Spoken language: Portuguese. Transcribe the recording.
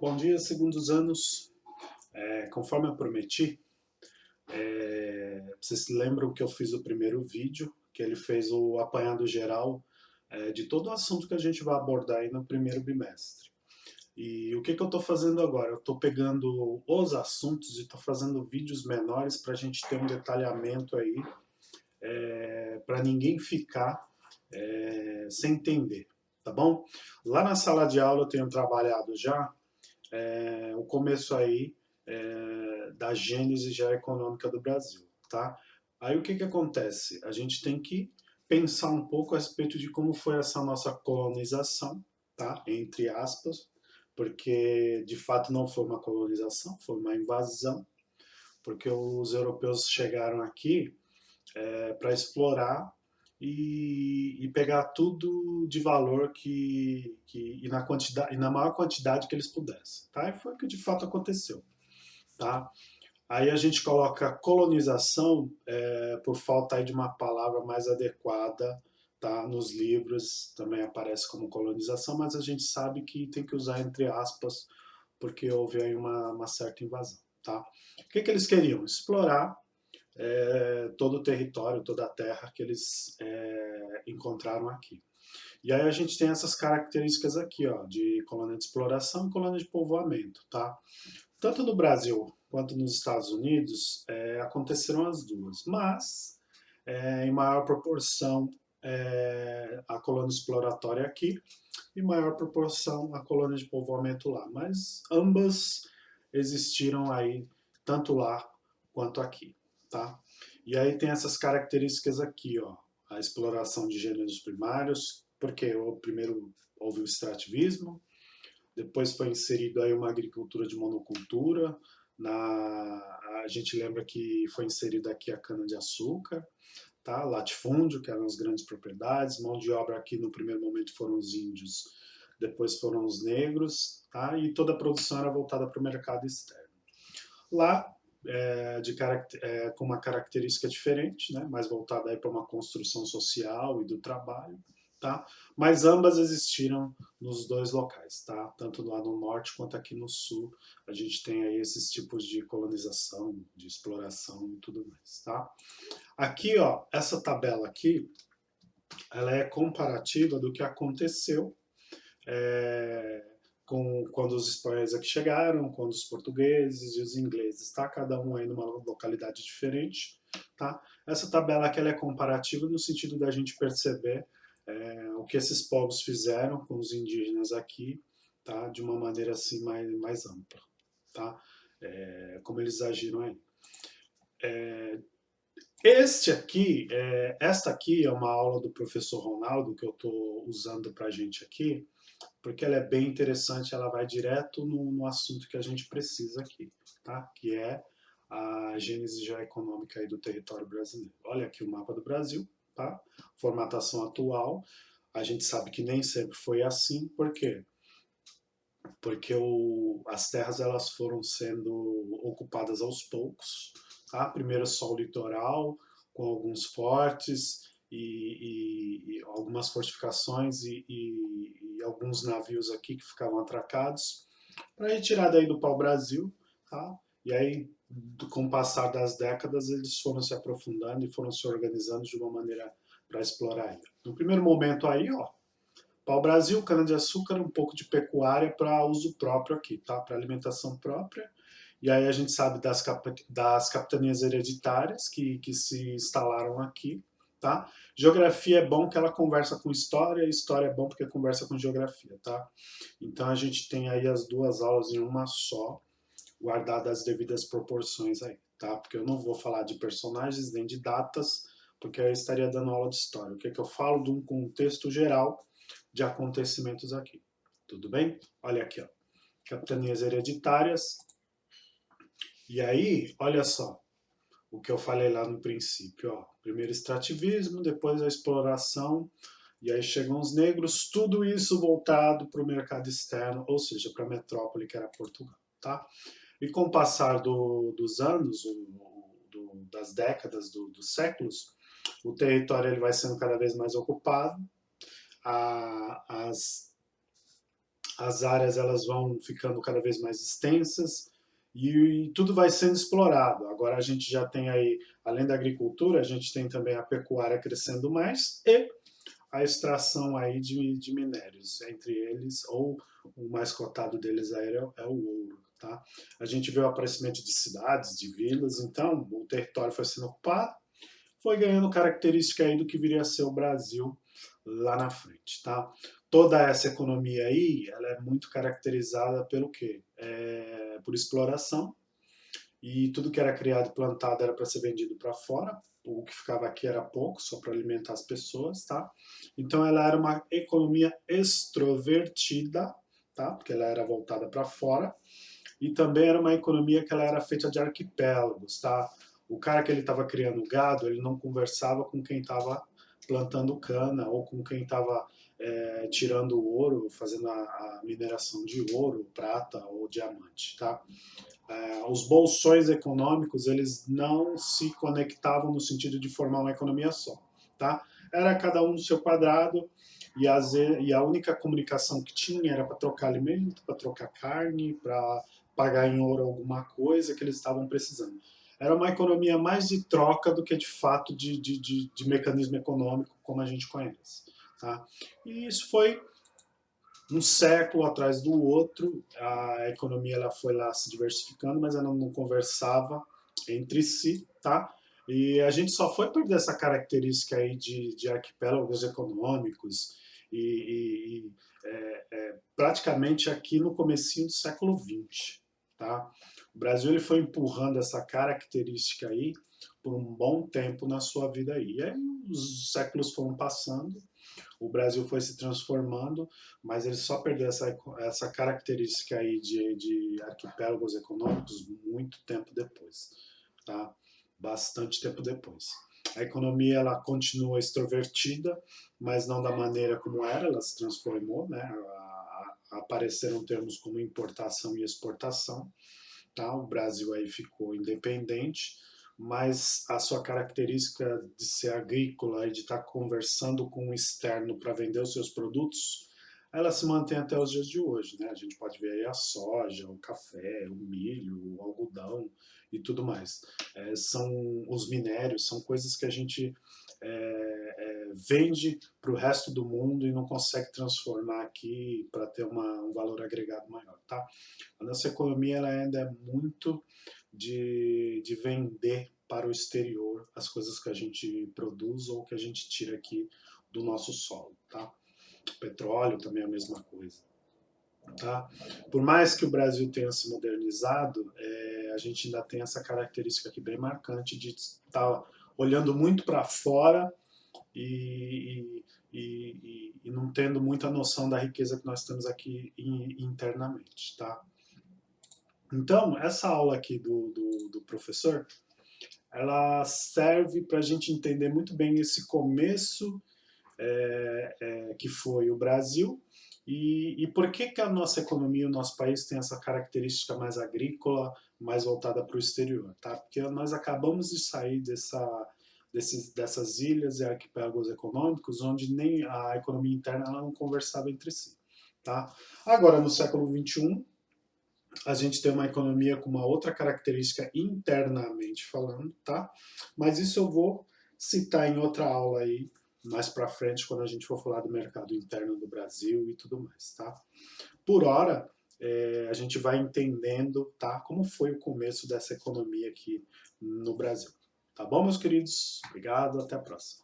Bom dia, segundos anos. Conforme eu prometi, vocês se lembram que eu fiz o primeiro vídeo, que ele fez o apanhado geral de todo o assunto que a gente vai abordar aí no primeiro bimestre. E o que eu estou fazendo agora? Eu estou pegando os assuntos e estou fazendo vídeos menores para a gente ter um detalhamento aí, para ninguém ficar sem entender, tá bom? Lá na sala de aula eu tenho trabalhado já o começo aí da gênese já econômica do Brasil, tá? Aí o que acontece? A gente tem que pensar um pouco a respeito de como foi essa nossa colonização, tá? Entre aspas, porque de fato não foi uma colonização, foi uma invasão, porque os europeus chegaram aqui para explorar e pegar tudo de valor e na quantidade e na maior quantidade que eles pudessem, tá? E foi o que de fato aconteceu, tá? Aí a gente coloca colonização por falta aí de uma palavra mais adequada, tá? Nos livros também aparece como colonização, mas a gente sabe que tem que usar entre aspas porque houve aí uma certa invasão, tá? O que eles queriam? Explorar todo o território, toda a terra que eles encontraram aqui. E aí a gente tem essas características aqui, ó, de colônia de exploração e colônia de povoamento, tá? Tanto no Brasil quanto nos Estados Unidos aconteceram as duas, mas em maior proporção a colônia exploratória aqui e maior proporção a colônia de povoamento lá. Mas ambas existiram aí, tanto lá quanto aqui, tá? E aí tem essas características aqui, ó, a exploração de gêneros primários, porque primeiro houve o extrativismo, depois foi inserido aí uma agricultura de monocultura, a gente lembra que foi inserida aqui a cana-de-açúcar, tá? Latifúndio, que eram as grandes propriedades, mão de obra aqui no primeiro momento foram os índios, depois foram os negros, tá? E toda a produção era voltada para o mercado externo. Lá, com uma característica diferente, né? Mais voltada aí para uma construção social e do trabalho, tá? Mas ambas existiram nos dois locais, tá? Tanto lá no norte quanto aqui no sul, a gente tem aí esses tipos de colonização, de exploração e tudo mais, tá? Aqui, ó, essa tabela aqui, ela é comparativa do que aconteceu é, quando os espanhóis aqui chegaram, quando os portugueses e os ingleses, tá? Cada um aí numa localidade diferente, tá? Essa tabela aqui ela é comparativa no sentido da gente perceber o que esses povos fizeram com os indígenas aqui, tá? De uma maneira assim mais ampla, tá? Como eles agiram aí. Esta aqui é uma aula do professor Ronaldo que eu estou usando para a gente aqui, porque ela é bem interessante, ela vai direto no assunto que a gente precisa aqui, tá? Que é a gênese geoeconômica aí do território brasileiro. Olha aqui o mapa do Brasil, tá? Formatação atual. A gente sabe que nem sempre foi assim, por quê? Porque as terras elas foram sendo ocupadas aos poucos, tá? Primeiro só o litoral, com alguns fortes e algumas fortificações e alguns navios aqui que ficavam atracados para retirar daí do pau-brasil, tá? E aí, com o passar das décadas, eles foram se aprofundando e foram se organizando de uma maneira para explorar aí. No primeiro momento aí, ó, pau-brasil, cana-de-açúcar, um pouco de pecuária para uso próprio aqui, tá? Para alimentação própria. E aí a gente sabe das capitanias hereditárias que se instalaram aqui, tá? Geografia é bom que ela conversa com história, e história é bom porque conversa com geografia, tá? Então a gente tem aí as duas aulas em uma só, guardadas as devidas proporções aí, tá? Porque eu não vou falar de personagens nem de datas, porque eu estaria dando aula de história. O que é que eu falo de um contexto geral de acontecimentos aqui. Tudo bem? Olha aqui, ó. Capitanias hereditárias. E aí, olha só o que eu falei lá no princípio, ó. Primeiro extrativismo, depois a exploração, e aí chegam os negros, tudo isso voltado para o mercado externo, ou seja, para a metrópole que era Portugal, tá? E com o passar dos anos, das décadas, dos séculos, o território ele vai sendo cada vez mais ocupado, as as áreas elas vão ficando cada vez mais extensas e tudo vai sendo explorado. Agora a gente já tem aí, além da agricultura, a gente tem também a pecuária crescendo mais e a extração aí de minérios, entre eles, ou o mais cotado deles aí é o ouro. Tá? A gente vê o aparecimento de cidades, de vilas, então o território foi sendo ocupado, foi ganhando característica aí do que viria a ser o Brasil lá na frente, tá? Toda essa economia aí, ela é muito caracterizada pelo quê? Por exploração, e tudo que era criado e plantado era para ser vendido para fora, o que ficava aqui era pouco, só para alimentar as pessoas, tá? Então ela era uma economia extrovertida, tá? Porque ela era voltada para fora, e também era uma economia que ela era feita de arquipélagos, tá? O cara que ele estava criando gado, ele não conversava com quem estava plantando cana ou com quem estava tirando ouro, fazendo a mineração de ouro, prata ou diamante, tá? Os bolsões econômicos eles não se conectavam no sentido de formar uma economia só, tá? Era cada um no seu quadrado e a única comunicação que tinha era para trocar alimento, para trocar carne, para pagar em ouro alguma coisa que eles estavam precisando. Era uma economia mais de troca do que de fato de mecanismo econômico como a gente conhece. Tá? E isso foi um século atrás do outro, a economia ela foi lá se diversificando, mas ela não conversava entre si, tá? E a gente só foi perder essa característica aí de arquipélagos econômicos praticamente aqui no comecinho do século XX, tá? O Brasil ele foi empurrando essa característica aí por um bom tempo na sua vida aí. E aí os séculos foram passando, o Brasil foi se transformando, mas ele só perdeu essa característica aí de arquipélagos econômicos muito tempo depois, tá? Bastante tempo depois. A economia ela continua extrovertida, mas não da maneira como era, ela se transformou, né? Apareceram termos como importação e exportação, tá? O Brasil aí ficou independente, mas a sua característica de ser agrícola e de estar conversando com o externo para vender os seus produtos, ela se mantém até os dias de hoje, né? A gente pode ver aí a soja, o café, o milho, o algodão e tudo mais. São os minérios, são coisas que a gente vende para o resto do mundo e não consegue transformar aqui para ter um valor agregado maior, tá? A nossa economia ela ainda é muito de vender para o exterior as coisas que a gente produz ou que a gente tira aqui do nosso solo, tá? O petróleo também é a mesma coisa, tá? Por mais que o Brasil tenha se modernizado, a gente ainda tem essa característica aqui bem marcante de estar olhando muito para fora e não tendo muita noção da riqueza que nós temos aqui internamente, tá? Então, essa aula aqui do professor, ela serve para a gente entender muito bem esse começo que foi o Brasil e por que, que a nossa economia, o nosso país tem essa característica mais agrícola, mais voltada para o exterior, tá? Porque nós acabamos de sair dessas ilhas e arquipélagos econômicos onde nem a economia interna ela não conversava entre si, tá? Agora, no século XXI, a gente tem uma economia com uma outra característica internamente falando, tá? Mas isso eu vou citar em outra aula aí, mais para frente, quando a gente for falar do mercado interno do Brasil e tudo mais, tá? Por hora, a gente vai entendendo, tá? Como foi o começo dessa economia aqui no Brasil. Tá bom, meus queridos? Obrigado, até a próxima.